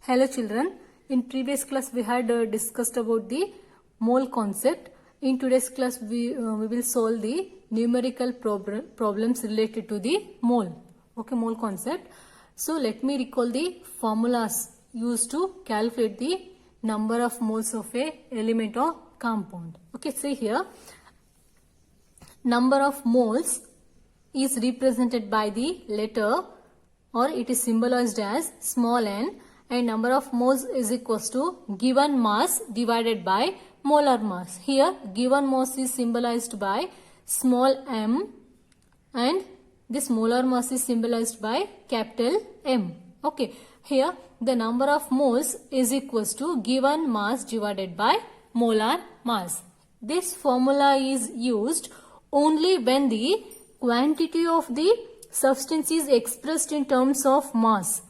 Hello children, in previous class we had discussed about the mole concept. In today's class we will solve the numerical problems related to the mole. Okay, mole concept. So let me recall the formulas used to calculate the number of moles of a element or compound. Okay, see here, number of moles is represented by the letter or it is symbolized as small n, and number of moles is equals to given mass divided by molar mass. Here given mass is symbolized by small m and this molar mass is symbolized by capital M. Okay, here the number of moles is equals to given mass divided by molar mass. This formula is used only when the quantity of the substance is expressed in terms of mass.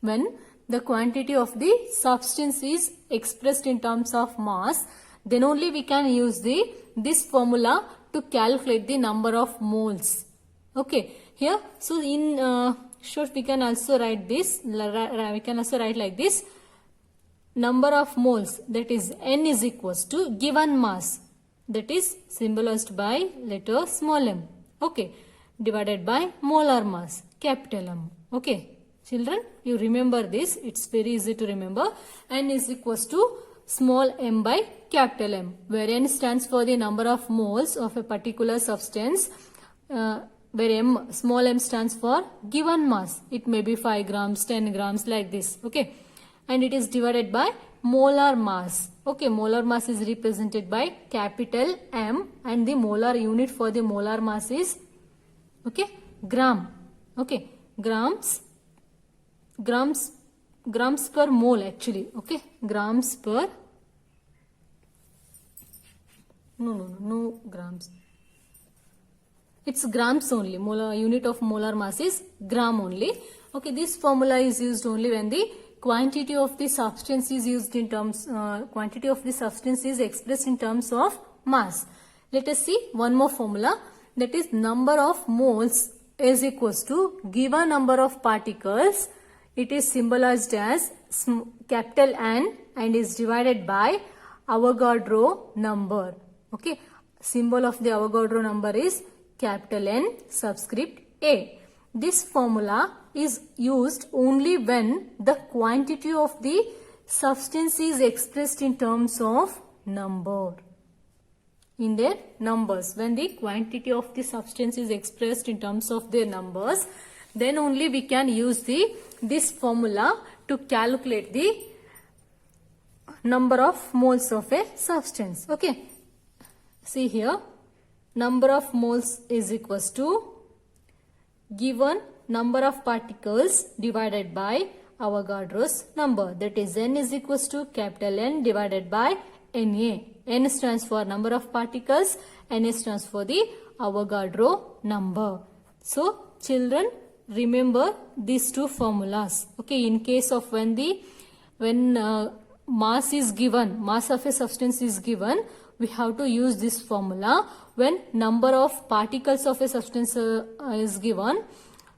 When the quantity of the substance is expressed in terms of mass, then only we can use this formula to calculate the number of moles. Okay, here, so in short we can also write this, we can also write like this: number of moles, that is n, is equals to given mass, that is symbolized by letter small m, okay, divided by molar mass, capital M. Okay, children, you remember this, it's very easy to remember. N is equals to small m by capital M, where n stands for the number of moles of a particular substance, where m, small m, stands for given mass. It may be 5 grams, 10 grams, like this. Okay, and it is divided by molar mass. Okay, molar mass is represented by capital M, and the molar unit for the molar mass is, okay, gram. Okay, grams per mole actually. Okay, grams per, no grams, it's grams only. Molar unit of molar mass is gram only. Okay, this formula is used only when the quantity of the substance is used in terms, quantity of the substance is expressed in terms of mass. Let us see one more formula, that is number of moles is equals to given number of particles. It is symbolized as capital N and is divided by Avogadro number. Okay, symbol of the Avogadro number is capital N subscript A. This formula is used only when the quantity of the substance is expressed in terms of number, in their numbers. When the quantity of the substance is expressed in terms of their numbers, then only we can use this formula to calculate the number of moles of a substance. Okay, see here, number of moles is equals to given number of particles divided by Avogadro's number, that is n is equals to capital N divided by Na. N stands for number of particles, Na stands for the Avogadro number. So children, remember these two formulas. Okay, in case of when mass is given, mass of a substance is given, we have to use this formula. When number of particles of a substance is given,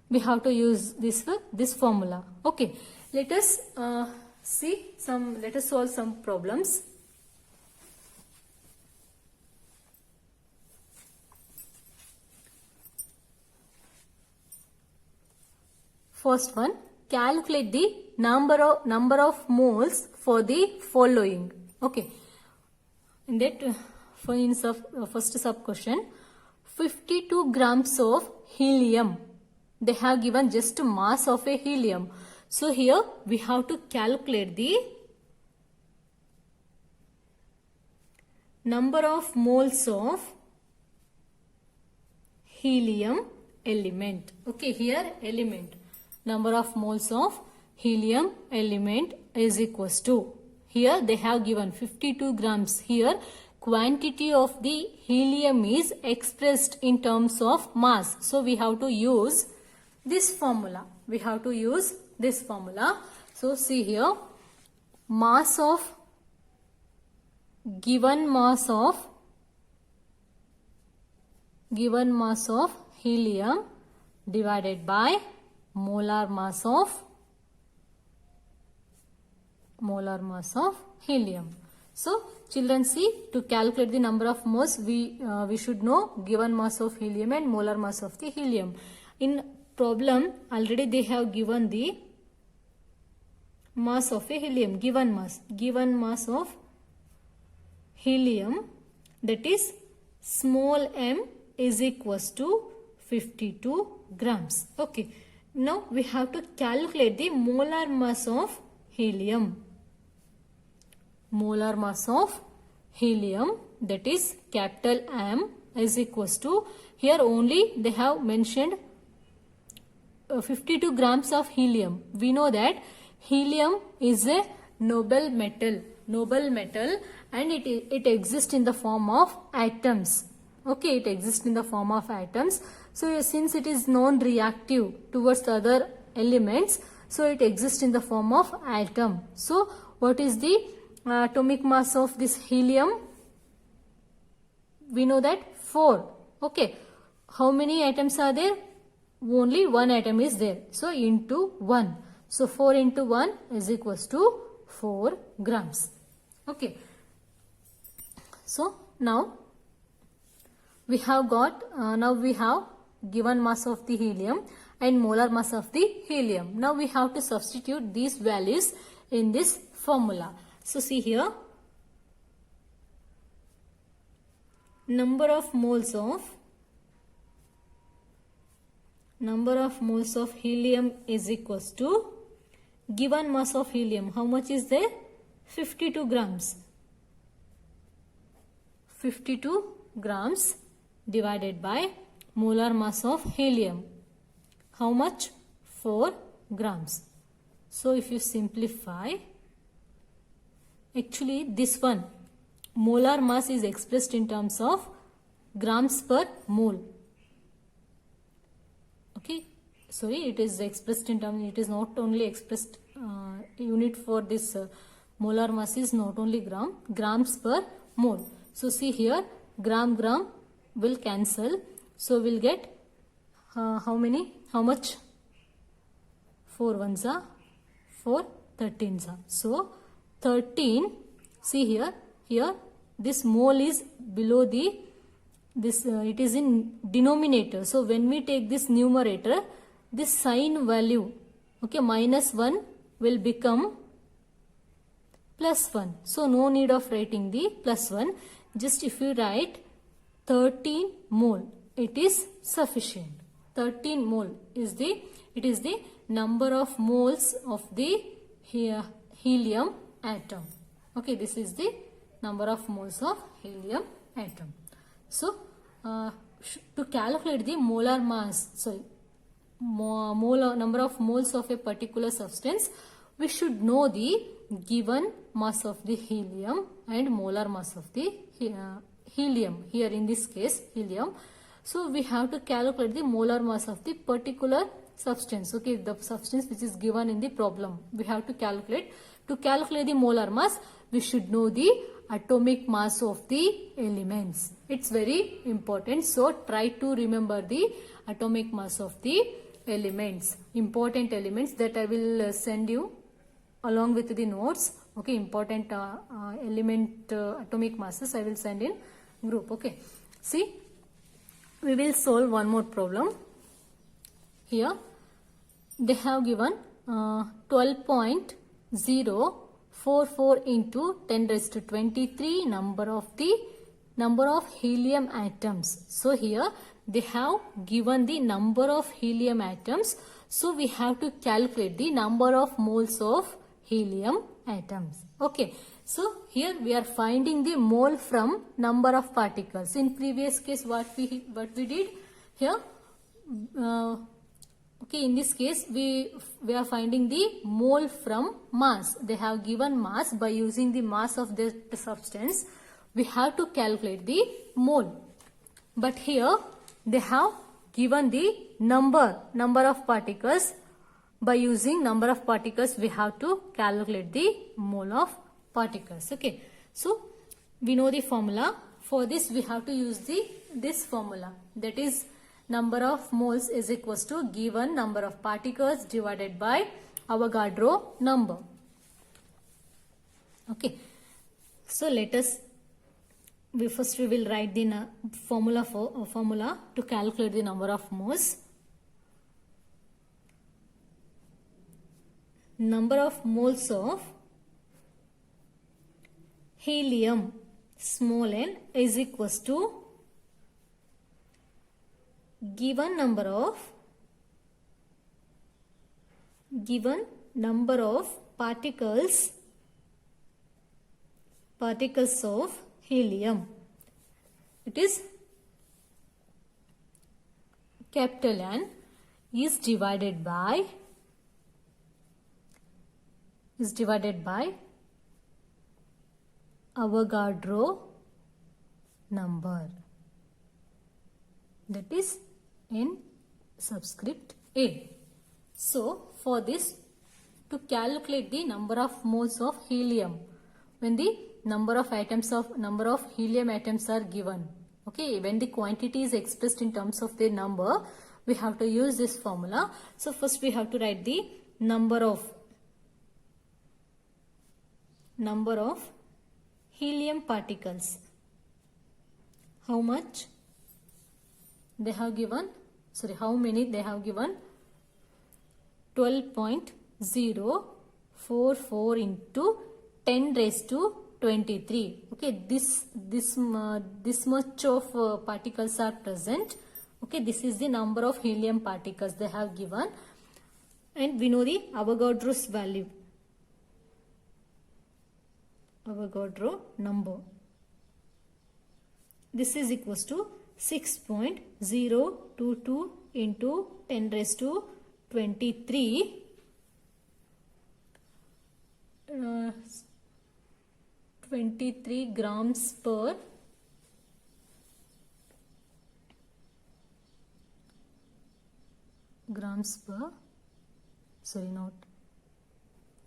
we have to use this formula. Okay, let us let us solve some problems. First one, calculate the number of moles for the following. Okay, in that first sub question, 52 grams of helium. They have given just mass of a helium. So here we have to calculate the number of moles of helium element. Okay, here element. Number of moles of helium element is equals to, here they have given 52 grams. Here quantity of the helium is expressed in terms of mass. So we have to use this formula. We have to use this formula. So see here, mass of, given mass of helium divided by molar mass of molar mass of helium. So children, see, to calculate the number of moles, we should know given mass of helium and molar mass of the helium. In problem already they have given the mass of a helium, given mass of helium, that is small m is equals to 52 grams. Okay, now we have to calculate the molar mass of helium. Molar mass of helium, that is capital M, is equals to, here only they have mentioned 52 grams of helium. We know that helium is a noble metal, and it exists in the form of atoms. Okay, it exists in the form of atoms. So since it is non-reactive towards the other elements, so it exists in the form of atom. So what is the atomic mass of this helium? We know that 4. Okay, how many atoms are there? Only one atom is there. So into 1. So 4 into 1 is equals to 4 grams. Okay. So now we have got, given mass of the helium and molar mass of the helium. Now we have to substitute these values in this formula. So see here, number of moles of helium is equals to given mass of helium. How much is there? 52 grams. 52 grams divided by molar mass of helium. How much? 4 grams. So if you simplify, actually this one, molar mass is expressed in terms of grams per mole. Okay, sorry, it is expressed in terms, it is not only expressed, unit for this molar mass is not only grams per mole. So see here, gram will cancel. So we'll get how much? 4 ones are 4, 13s are. So 13, see here this mole is below it is in denominator. So when we take this numerator, this sign value, okay, -1 will become +1. So no need of writing the +1. Just if you write 13 mole, it is sufficient. 13 mole is the number of moles of the helium atom. Okay, this is the number of moles of helium atom. So to calculate the molar mass, number of moles of a particular substance, we should know the given mass of the helium and molar mass of the helium, here in this case helium. So we have to calculate the molar mass of the particular substance. Okay, the substance which is given in the problem, we have to calculate. To calculate the molar mass, we should know the atomic mass of the elements. It's very important. So try to remember the atomic mass of the elements, important elements that I will send you along with the notes. Okay, important element atomic masses I will send in group. Okay, see, we will solve one more problem. Here they have given 12.044 into 10 raised to 23 number of helium atoms. So here they have given the number of helium atoms. So we have to calculate the number of moles of helium atoms. Okay, so here we are finding the mole from number of particles. In previous case, what we did here, okay, in this case we are finding the mole from mass. They have given mass. By using the mass of the substance, we have to calculate the mole. But here they have given the number of particles. By using number of particles, we have to calculate the mole of particles. Okay, so we know the formula. For this we have to use this formula, that is number of moles is equals to given number of particles divided by Avogadro number. Okay, so let us we will write the formula to calculate the number of moles. Number of moles of helium small n is equals to given number of particles of helium. It is capital N is divided by Avogadro number, that is in subscript A. So for this, to calculate the number of moles of helium when the number of helium atoms are given, okay, when the quantity is expressed in terms of their number, we have to use this formula. So first we have to write the number of helium particles. How much they have given? How many they have given? 12.044 into 10 raised to 23. Okay, this much of particles are present. Okay, this is the number of helium particles they have given, and we know the Avogadro's value. Avogadro number. This is equals to 6.022 into 10 raised to 23. 23 grams per not,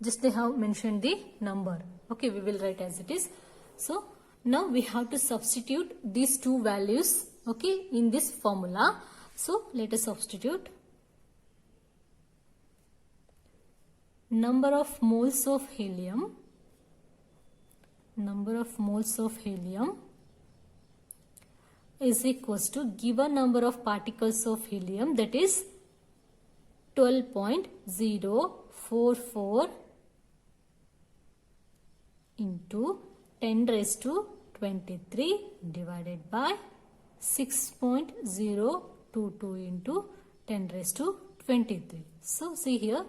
just they have mentioned the number. Okay, we will write as it is. So now we have to substitute these two values, okay, in this formula. So let us substitute. Number of moles of helium is equals to given number of particles of helium, that is 12.044 into 10 raised to 23 divided by 6.022 into 10 raised to 23. So see here,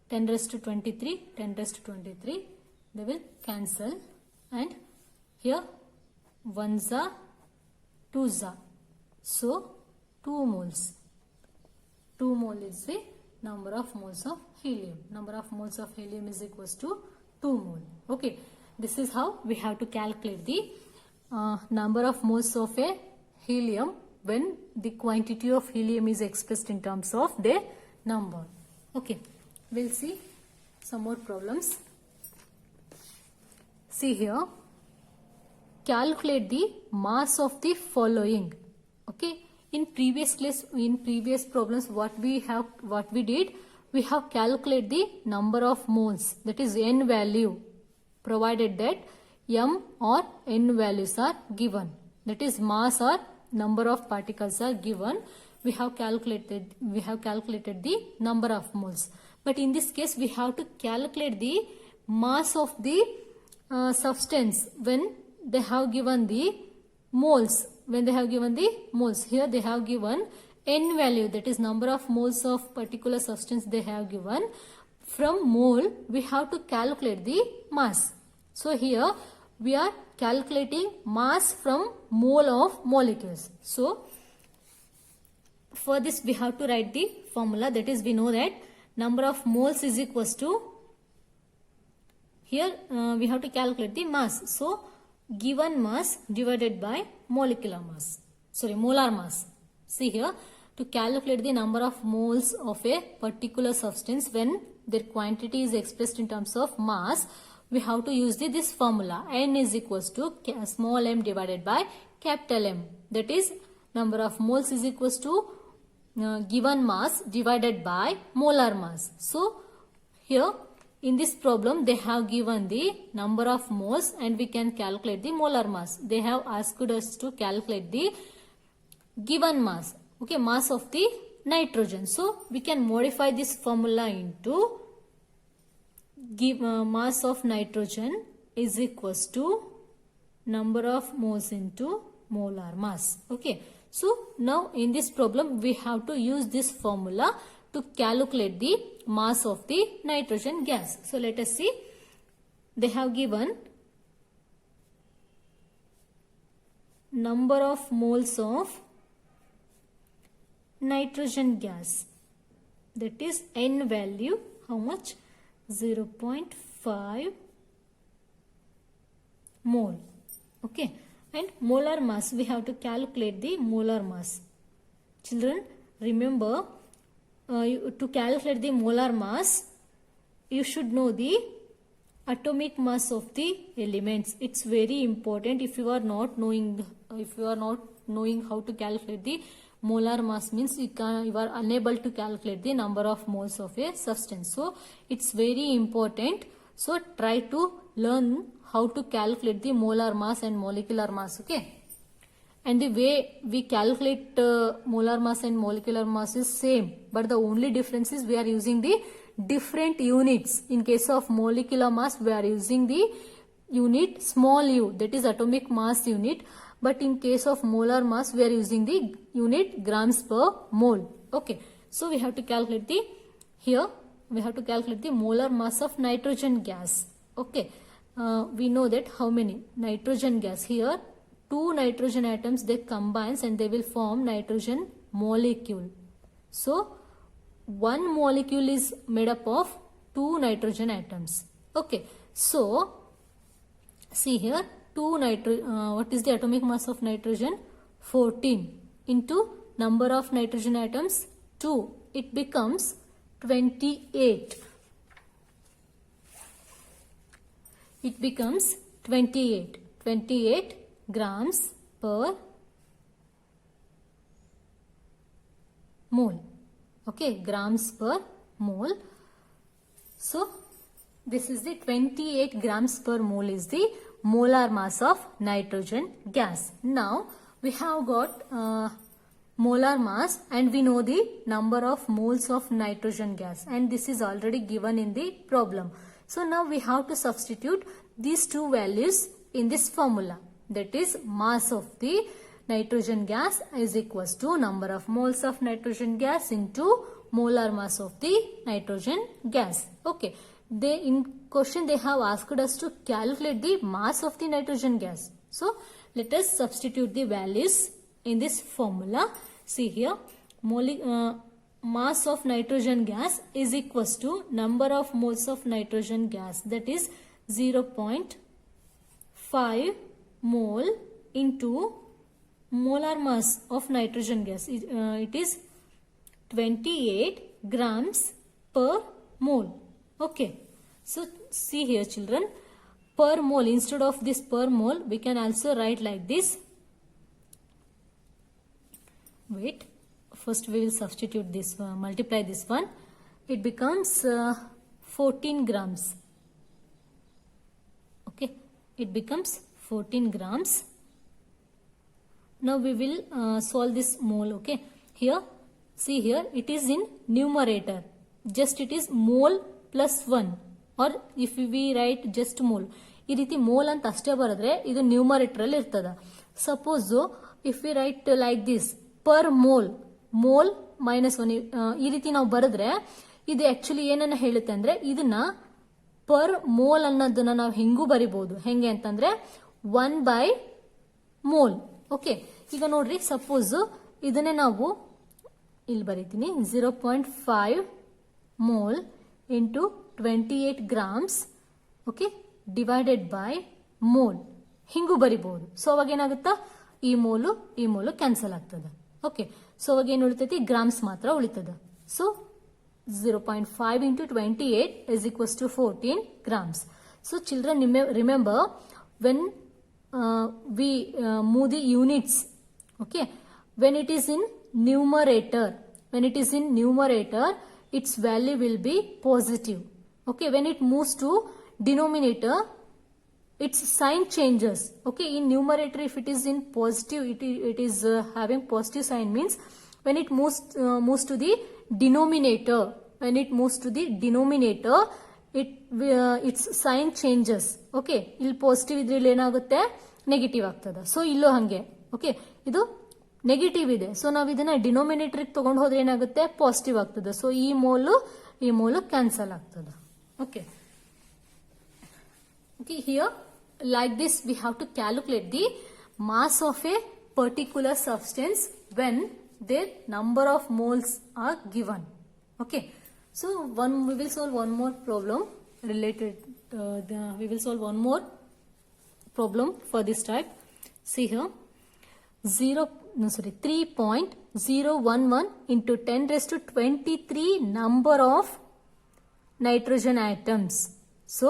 10 raised to 23, 10 raised to 23, they will cancel, and here 1s are 2s are. So 2 moles. 2 mole is the number of moles of helium. Number of moles of helium is equals to 2 mole. Okay, this is how we have to calculate the number of moles of a helium when the quantity of helium is expressed in terms of their number. Okay, we'll see some more problems. See here, calculate the mass of the following. Okay, in previous problems, what we did, we have calculated the number of moles, that is n value, provided that m or n values are given, that is mass or number of particles are given. We have calculated the number of moles. But in this case, we have to calculate the mass of the substance when they have given the moles. When they have given the moles, here they have given n value, that is number of moles of particular substance they have given. From mole, we have to calculate the mass. So here we are calculating mass from mole of molecules. So for this we have to write the formula, that is we know that number of moles is equals to, here we have to calculate the mass. So given mass divided by molar mass. See here, to calculate the number of moles of a particular substance when their quantity is expressed in terms of mass, we have to use this formula. N is equals to small m divided by capital M. That is number of moles is equals to given mass divided by molar mass. So here in this problem they have given the number of moles and we can calculate the molar mass. They have asked us to calculate the given mass, okay, mass of the nitrogen. So we can modify this formula into mass of nitrogen is equals to number of moles into molar mass. Okay, so now in this problem we have to use this formula to calculate the mass of the nitrogen gas. So let us see. They have given number of moles of nitrogen gas, that is N value how much, 0.5 mole. Okay, and molar mass, we have to calculate the molar mass. Children, remember to calculate the molar mass you should know the atomic mass of the elements. It's very important. If you are not knowing how to calculate the molar mass, means you are unable to calculate the number of moles of a substance. So it's very important. So try to learn how to calculate the molar mass and molecular mass. Okay, and the way we calculate molar mass and molecular mass is same, but the only difference is we are using the different units. In case of molecular mass we are using the unit small u, that is atomic mass unit, but in case of molar mass we are using the unit grams per mole. Okay, so we have to calculate the, here we have to calculate the molar mass of nitrogen gas. Okay, we know that how many nitrogen gas, here 2 nitrogen atoms they combine and they will form nitrogen molecule. So one molecule is made up of 2 nitrogen atoms. Okay, so see here, what is the atomic mass of nitrogen? 14 into number of nitrogen atoms 2, it becomes 28. It becomes 28 grams per mole. Okay, grams per mole. So this is the 28 grams per mole is the molar mass of nitrogen gas. Now we have got molar mass and we know the number of moles of nitrogen gas, and this is already given in the problem. So now we have to substitute these two values in this formula, that is mass of the nitrogen gas is equals to number of moles of nitrogen gas into molar mass of the nitrogen gas. Okay, in question they have asked us to calculate the mass of the nitrogen gas. So let us substitute the values in this formula. See here, mass of nitrogen gas is equals to number of moles of nitrogen gas, that is 0.5 mole into molar mass of nitrogen gas. It is 28 grams per mole. Okay, so see here children, per mole, instead of this per mole we can also write like this. Wait, first we will substitute this, multiply this one, it becomes 14 grams. Okay, it becomes 14 grams. Now we will solve this mole. Okay, here see here, it is in numerator, just it is mole plus 1, or if we write just mole, ಈ ರೀತಿ mole ಅಂತ ಅಷ್ಟೇ ಬರೆದ್ರೆ ಇದು numerator ಅಲ್ಲಿ ಇರ್ತದ. Suppose if we right like this per mole -1 ಈ ರೀತಿ ನಾವು ಬರೆದ್ರೆ ಇದು ಆಕ್ಚುಲಿ ಏನನ್ನ ಹೇಳುತ್ತೆ ಅಂದ್ರೆ, ಇದನ್ನ ಪರ್ ಮೋಲ್ ಅನ್ನೋದನ್ನ ನಾವು ಹೆಂಗೂ ಬರಿಬಹುದು. ಹೆಂಗೆ ಅಂತಂದ್ರೆ 1/ಮೋಲ್. ಓಕೆ, ಈಗ ನೋಡ್ರಿ, ಸಪೋಸ್ ಇದನ್ನೇ ನಾವು ಇಲ್ಲಿ ಬರೀತೀನಿ, 0.5 mole into 28 grams, okay, divided by mole ಹಿಂಗೂ ಬರಿಬಹುದು. ಸೊ ಅವಾಗ ಏನಾಗುತ್ತಾ, ಈ ಮೋಲು ಕ್ಯಾನ್ಸಲ್ ಆಗ್ತದೆ. ಓಕೆ, ಸೊ ಅವಾಗ ಏನು ಉಳಿತೈತಿ, ಗ್ರಾಮ್ಸ್ ಮಾತ್ರ ಉಳಿತದ. So 0.5 into 28 is equals to 14 grams. So children, remember when we move the units, okay, when it is in numerator, its value will be positive. Okay, when it moves to denominator, its sign changes. Okay, in numerator, if it is in positive, it is having positive sign, means when it moves to the denominator, its sign changes. Okay, ಇಲ್ಲಿ positive ಇದ್ರೆ ಇಲ್ಲಿ ಏನಾಗುತ್ತೆ, negative ಆಗ್ತದೆ. So ಇಲ್ಲೂ ಹಂಗೆ. Okay, ಇದು negative ಇದೆ, so ನಾವು ಇದನ್ನ ಡಿನೋಮಿನೇಟರ್ ತಗೊಂಡು ಹೋದ್ರೆ ಏನಾಗುತ್ತೆ, ಪಾಸಿಟಿವ್ ಆಗ್ತದೆ. ಸೊ ಈ ಮೋಲು ಕ್ಯಾನ್ಸಲ್ ಆಗ್ತದೆ. Okay, okay, here like this we have to calculate the mass of a particular substance when their number of moles are given. Okay, so we will solve one more problem related. We will solve one more problem for this type. See here, 3.011 into 10 raised to 23 number of nitrogen atoms. So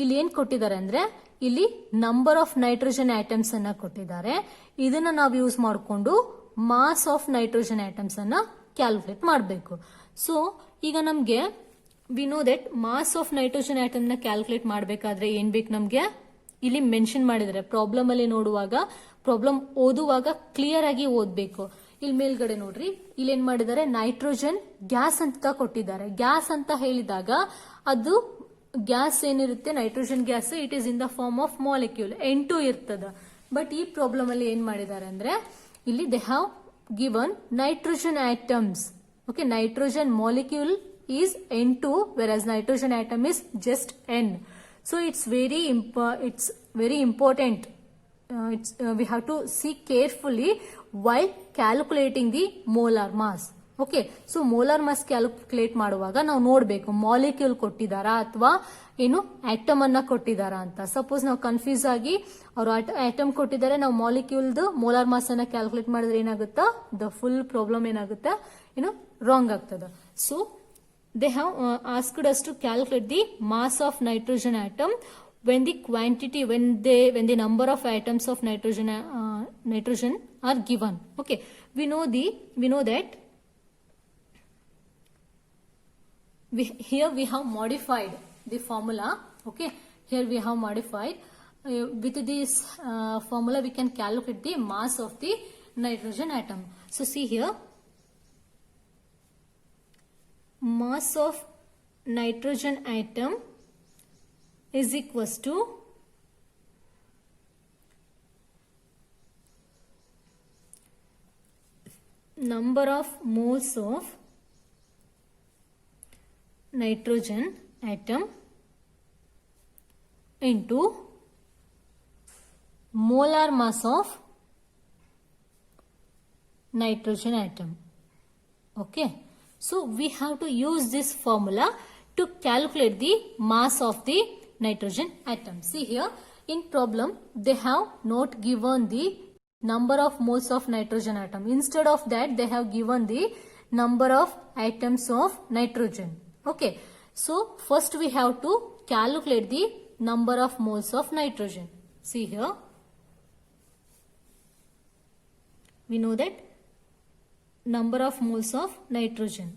ಇಲ್ಲಿ ಏನ್ ಕೊಟ್ಟಿದ್ದಾರೆ ಅಂದ್ರೆ, ಇಲ್ಲಿ number of nitrogen atoms ಅನ್ನ ಕೊಟ್ಟಿದ್ದಾರೆ. ಇದನ್ನ ನಾವು use ಮಾಡಿಕೊಂಡು ಮಾಸ್ ಆಫ್ ನೈಟ್ರೋಜನ್ ಆಟಮ್ಸ್ ಅನ್ನ ಕ್ಯಾಲ್ಕುಲೇಟ್ ಮಾಡಬೇಕು. ಸೊ ಈಗ ನಮ್ಗೆ we know that mass of nitrogen atom ನ ಕ್ಯಾಲ್ಕುಲೇಟ್ ಮಾಡಬೇಕಾದ್ರೆ ಏನ್ ಬೇಕು ನಮ್ಗೆ, ಇಲ್ಲಿ ಮೆನ್ಷನ್ ಮಾಡಿದ್ದಾರೆ. ಪ್ರಾಬ್ಲಮ್ ಅಲ್ಲಿ ನೋಡುವಾಗ, ಪ್ರಾಬ್ಲಮ್ ಓದುವಾಗ ಕ್ಲಿಯರ್ ಆಗಿ ಓದ್ಬೇಕು. ಇಲ್ಲಿ ಮೇಲ್ಗಡೆ ನೋಡ್ರಿ, ಇಲ್ಲಿ ಏನ್ ಮಾಡಿದ್ದಾರೆ, ನೈಟ್ರೋಜನ್ ಗ್ಯಾಸ್ ಅಂತ ಕೊಟ್ಟಿದ್ದಾರೆ. ಗ್ಯಾಸ್ ಅಂತ ಹೇಳಿದಾಗ ಅದು ಗ್ಯಾಸ್ ಏನಿರುತ್ತೆ, nitrogen gas, it is in the form of molecule, N2 ಇರ್ತದ. ಬಟ್ ಈ ಪ್ರಾಬ್ಲಮ್ ಅಲ್ಲಿ ಏನ್ ಮಾಡಿದ್ದಾರೆ ಅಂದ್ರೆ, ಇಲ್ಲಿ they have given nitrogen atoms. Okay, nitrogen molecule is N2 whereas nitrogen atom is just N. So it's very important. We have to see carefully while calculating the molar mass. Okay, so molar mass calculate ಮಾಡುವಾಗ ನಾವು ನೋಡಬೇಕು molecule ಕೊಟ್ಟಿದ್ದಾರಾ ಅಥವಾ ಏನು atom ಅನ್ನ ಕೊಟ್ಟಿದ್ದಾರಾ ಅಂತ. Suppose ನಾವು confuse ಆಗಿ ಅವರು ಆಟಮ್ ಕೊಟ್ಟಿದ್ದಾರೆ, ನಾವು ಮಾಲಿಕ್ಯೂಲ್ದು ಮೋಲಾರ್ ಮಾಸ್ ಅನ್ನ ಕ್ಯಾಲ್ಕುಲೇಟ್ ಮಾಡಿದ್ರೆ ಏನಾಗುತ್ತಾ, ದ ಫುಲ್ ಪ್ರಾಬ್ಲಮ್ ಏನಾಗುತ್ತೆ, ರಾಂಗ್ ಆಗ್ತದ. So they have asked us to calculate the mass of nitrogen atom when the quantity, when the number of atoms of nitrogen are given. Okay, we know that here we have modified the formula. Okay, here we have modified with this formula we can calculate the mass of the nitrogen atom. So see here, mass of nitrogen atom is equals to number of moles of nitrogen atom into molar mass of nitrogen atom. Okay, so we have to use this formula to calculate the mass of the nitrogen atom. See here, in problem they have not given the number of moles of nitrogen atom. Instead of that they have given the number of atoms of nitrogen. Okay, so first we have to calculate the number of moles of nitrogen. See here, we know that number of moles of nitrogen.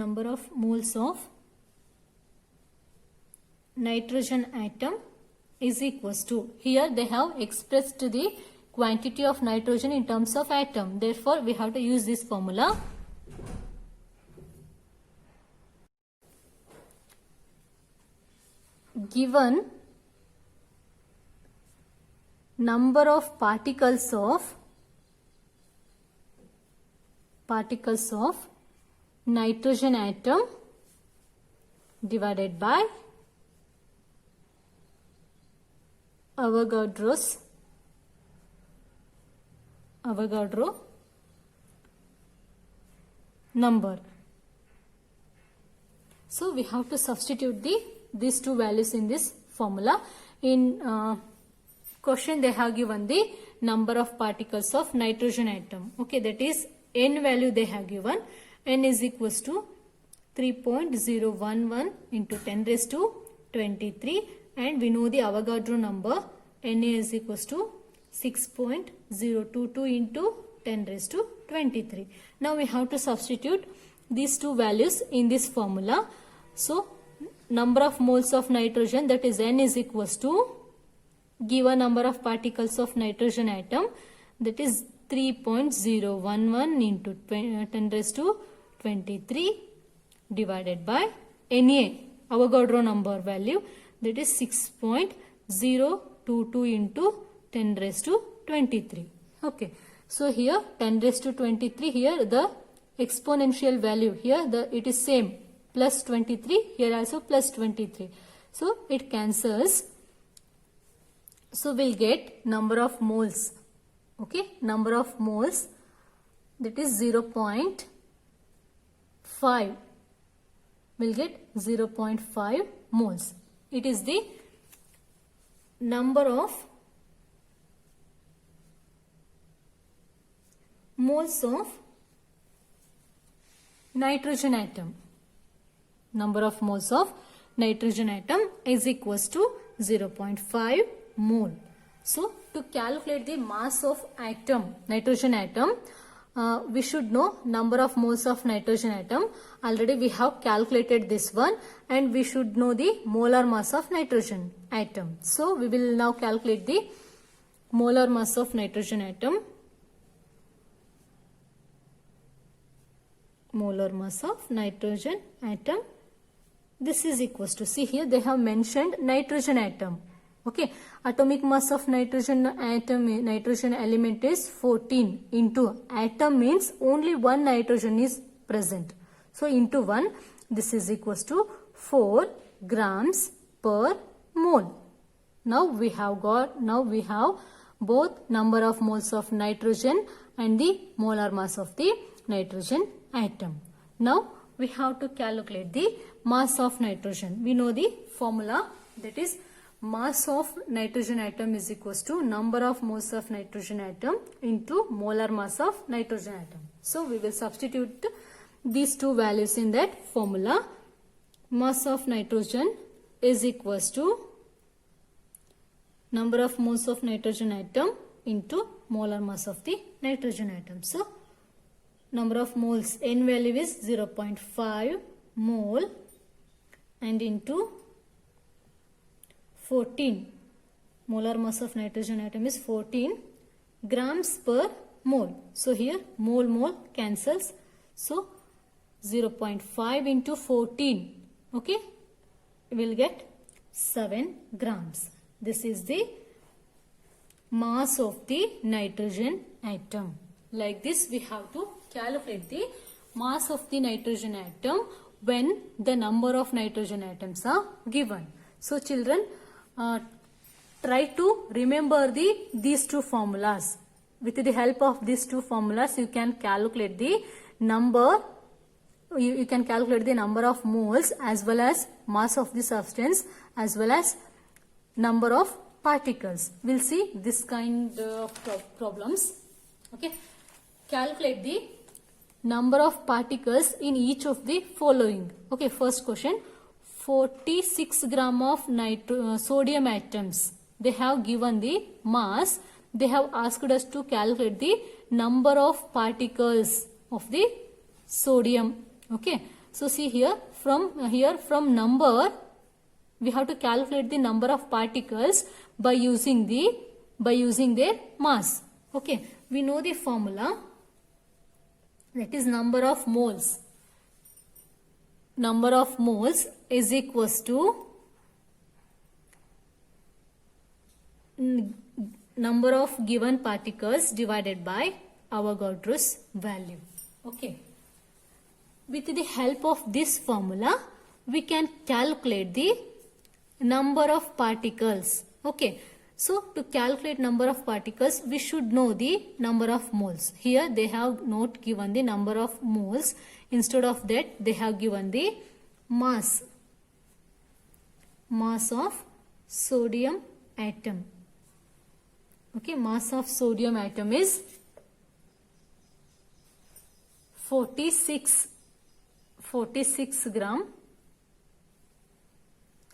Number of moles of nitrogen atom is equals to, here they have expressed the quantity of nitrogen in terms of atom. Therefore, we have to use this formula. Given number of particles of nitrogen atom divided by Avogadro number. So we have to substitute these two values in this formula. In question they have given the number of particles of nitrogen atom. Okay, that is N value they have given. N is equals to 3.011 into 10 raised to 23, and we know the Avogadro number, Na is equals to 6.0. 0.022 into 10 raised to 23. Now we have to substitute these two values in this formula. So number of moles of nitrogen, that is N, is equals to given number of particles of nitrogen atom, that is 3.011 into 10 raised to 23 divided by Na, Avogadro number value, that is 6.022 into 10 raised to 23. Okay. So here 10 raised to 23, here the exponential value, here it is same, plus 23, here also plus 23. So it cancels. So we'll get number of moles. Okay, number of moles, that is 0.5. We'll get 0.5 moles. It is the number of moles of nitrogen atom. Number of moles of nitrogen atom is equals to 0.5 mole. So to calculate the mass of atom, nitrogen atom, we should know number of moles of nitrogen atom. Already we have calculated this one, and we should know the molar mass of nitrogen atom. So we will now calculate the molar mass of nitrogen atom. Molar mass of nitrogen atom. This is equals to, see here they have mentioned nitrogen atom. Okay, atomic mass of nitrogen atom, nitrogen element is 14 into atom means only one nitrogen is present. So into 1, this is equals to 4 grams per mole. Now we have both number of moles of nitrogen and the molar mass of the nitrogen atom. Now we have to calculate the mass of nitrogen. We know the formula, that is mass of nitrogen atom is equals to number of moles of nitrogen atom into molar mass of nitrogen atom. So we will substitute these two values in that formula. Mass of nitrogen is equals to number of moles of nitrogen atom into molar mass of the nitrogen atom. So number of moles, N value is 0.5 mole and into 14. Molar mass of nitrogen atom is 14 grams per mole. So here mole cancels. So 0.5 into 14. Okay. We will get 7 grams. This is the mass of the nitrogen atom. Like this we have to calculate the mass of the nitrogen atom when the number of nitrogen atoms are given. So children, try to remember these two formulas. With the help of these two formulas, you can calculate the number. You can calculate the number of moles as well as mass of the substance as well as number of particles. We'll see this kind of problems. Okay, calculate the number of particles in each of the following. Okay, first question. 46 gram of sodium atoms. They have given the mass. They have asked us to calculate the number of particles of the sodium. Okay. So see here from number we have to calculate the number of particles by using their mass. Okay. We know the formula, that is number of moles. Number of moles is equals to number of given particles divided by Avogadro's value. Okay. With the help of this formula, we can calculate the number of particles. Okay. So to calculate number of particles, we should know the number of moles. Here they have not given the number of moles. Instead of that, they have given the mass. Mass of sodium atom. Okay, mass of sodium atom is 46 gram.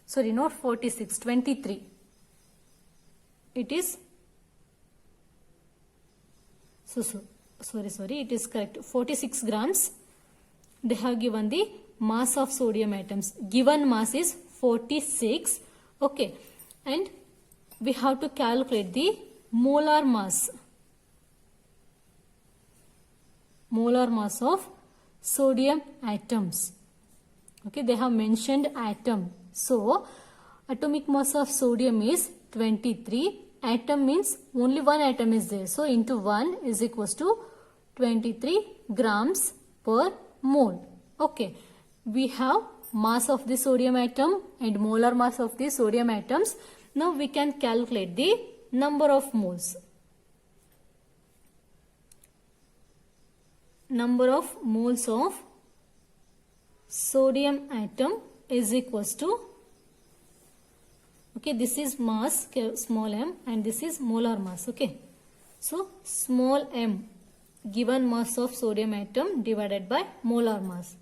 Sorry, not 46, 23. It is sorry, it is correct. 46 grams. They have given the mass of sodium atoms. Given mass is 46. Okay. And we have to calculate the molar mass. Molar mass of sodium atoms. Okay. They have mentioned atom. So, atomic mass of sodium is 23. Atom means only one atom is there. So, into 1 is equals to 23 grams per mole. Okay. We have mass of the sodium atom and molar mass of the sodium atoms. Now, we can calculate the number of moles. Number of moles of sodium atom is equals to, okay, this is mass, small m, and this is molar mass, okay. So, small m, given mass of sodium atom divided by molar mass.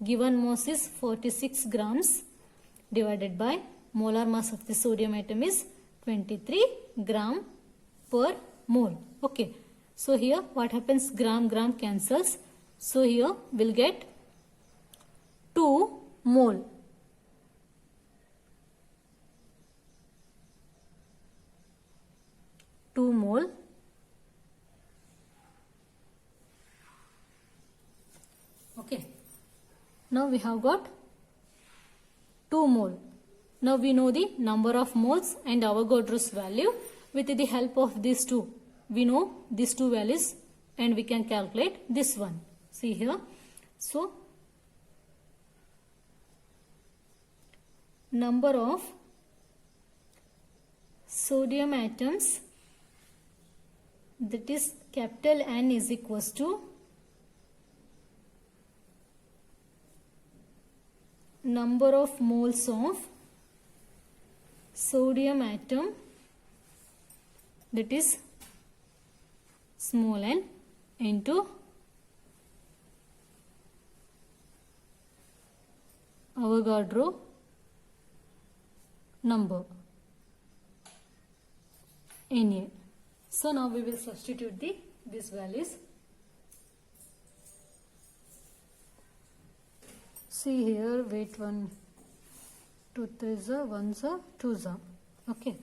Given mass is 46 grams divided by molar mass of the sodium atom is 23 gram per mole, okay. So, here what happens, gram cancels. So, here we will get 2 mole. Okay. Now we have got 2 mole. Now we know the number of moles and Avogadro's value. With the help of these two, we know these two values and we can calculate this one. See here. So, number of sodium atoms, that is capital N, is equals to number of moles of sodium atom, that is small n, into Avogadro number, Na. So now we will substitute these values. See here, wait, 1, 2, 3, 1, 2, okay.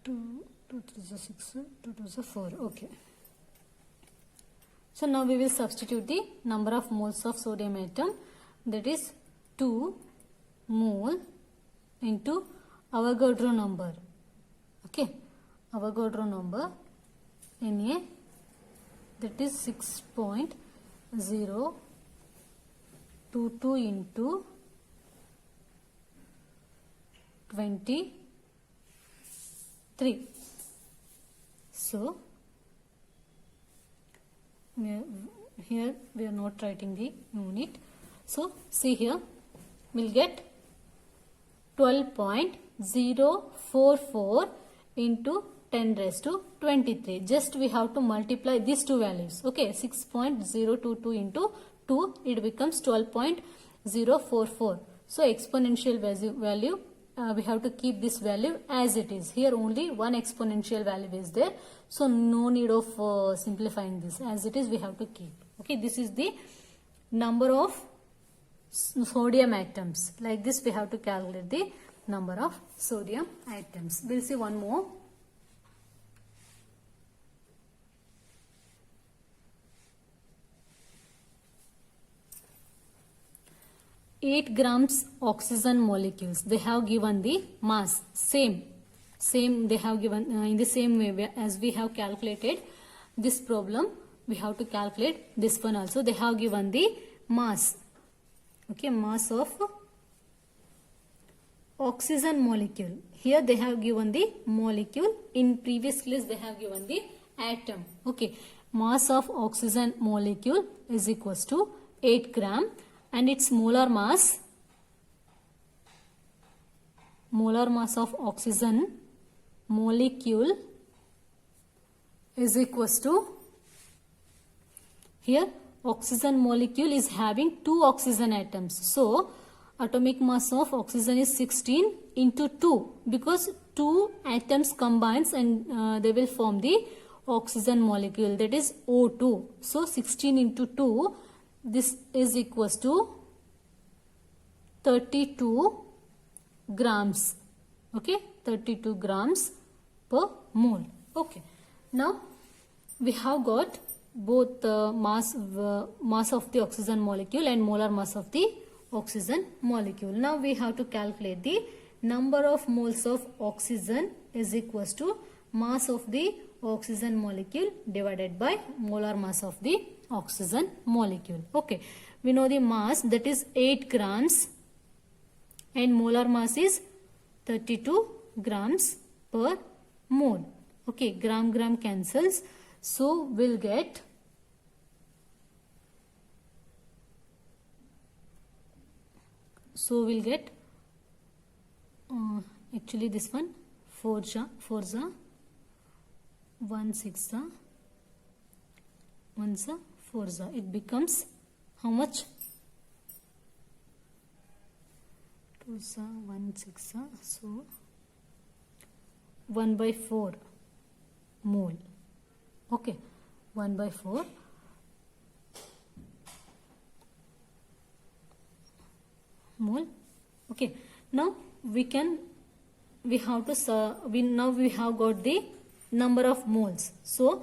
2, 3, 6, 2, 2, 4, okay. So now we will substitute the number of moles of sodium atom, that is 2 mole into Avogadro number, okay. Avogadro number, Na, that is 6.022 into 23. So, here we are not writing the unit. So, see here, we will get 12.044 into 10 raised to 23. Just we have to multiply these two values. Okay, 6.022 into 2, it becomes 12.044. So, exponential value, we have to keep this value as it is. Here only one exponential value is there. So, no need of simplifying this. As it is, we have to keep. Okay, this is the number of sodium atoms. Like this, we have to calculate the number of sodium atoms. We will see one more. Eight grams oxygen molecules. They have given the mass. Same. They have given in the same way as we have calculated this problem. We have to calculate this one also. They have given the mass. Okay, mass of oxygen molecule. Here they have given the molecule. In previous class they have given the atom. Okay, mass of oxygen molecule is equals to 8 gram and its molar mass of oxygen molecule is equals to, here oxygen molecule is having 2 oxygen atoms. So, atomic mass of oxygen is 16 into 2 because 2 atoms combines and they will form the oxygen molecule, that is O2. So 16 into 2, this is equals to 32 grams. Okay, 32 grams per mole. Okay, now we have got both the mass of the oxygen molecule and molar mass of the oxygen molecule. Now we have to calculate the number of moles of oxygen is equals to mass of the oxygen molecule divided by molar mass of the oxygen molecule. Okay, we know the mass, that is 8 grams, and molar mass is 32 grams per mole. Okay, gram cancels, so we'll get actually this one 4 za 1 6 za 1 za 4 za, it becomes how much? 2 za 1 6 za, so 1/4 mole. Okay, 1/4 mole. Okay, now we have got the number of moles. So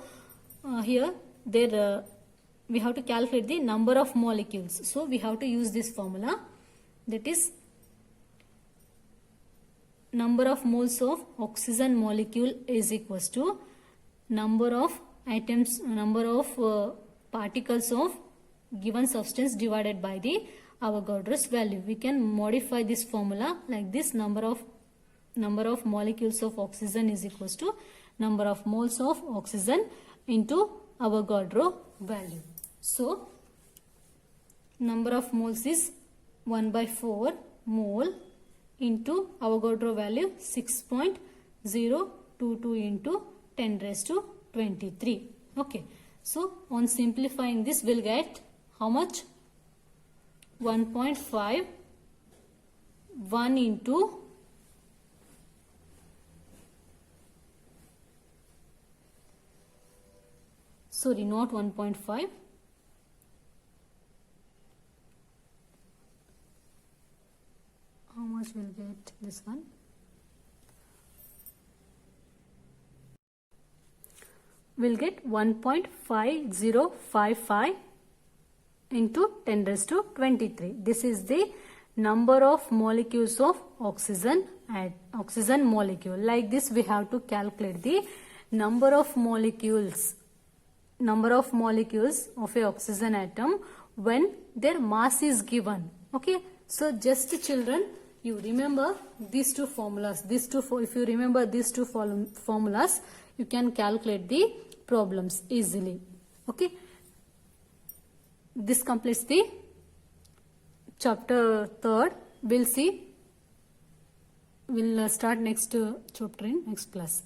here we have to calculate the number of molecules. So we have to use this formula, that is number of moles of oxygen molecule is equals to number of atoms, number of particles of given substance divided by the Avogadro's value. We can modify this formula like this: number of molecules of oxygen is equals to number of moles of oxygen into Avogadro value. So number of moles is 1/4 mole into Avogadro value 6.022 into 10⁻23. Okay, so on simplifying this, we'll get how much? 1.5 1 into sorry, not 1.5, how much will get this one? We'll get 1.5055 into 10⁻23. This is the number of molecules of oxygen at oxygen molecule. Like this, we have to calculate the number of molecules of a oxygen atom when their mass is given. Okay, so just children, you remember these two formulas. If you remember these two formulas, you can calculate the problems easily. Okay, this completes the chapter 3rd. We'll start next chapter in next class.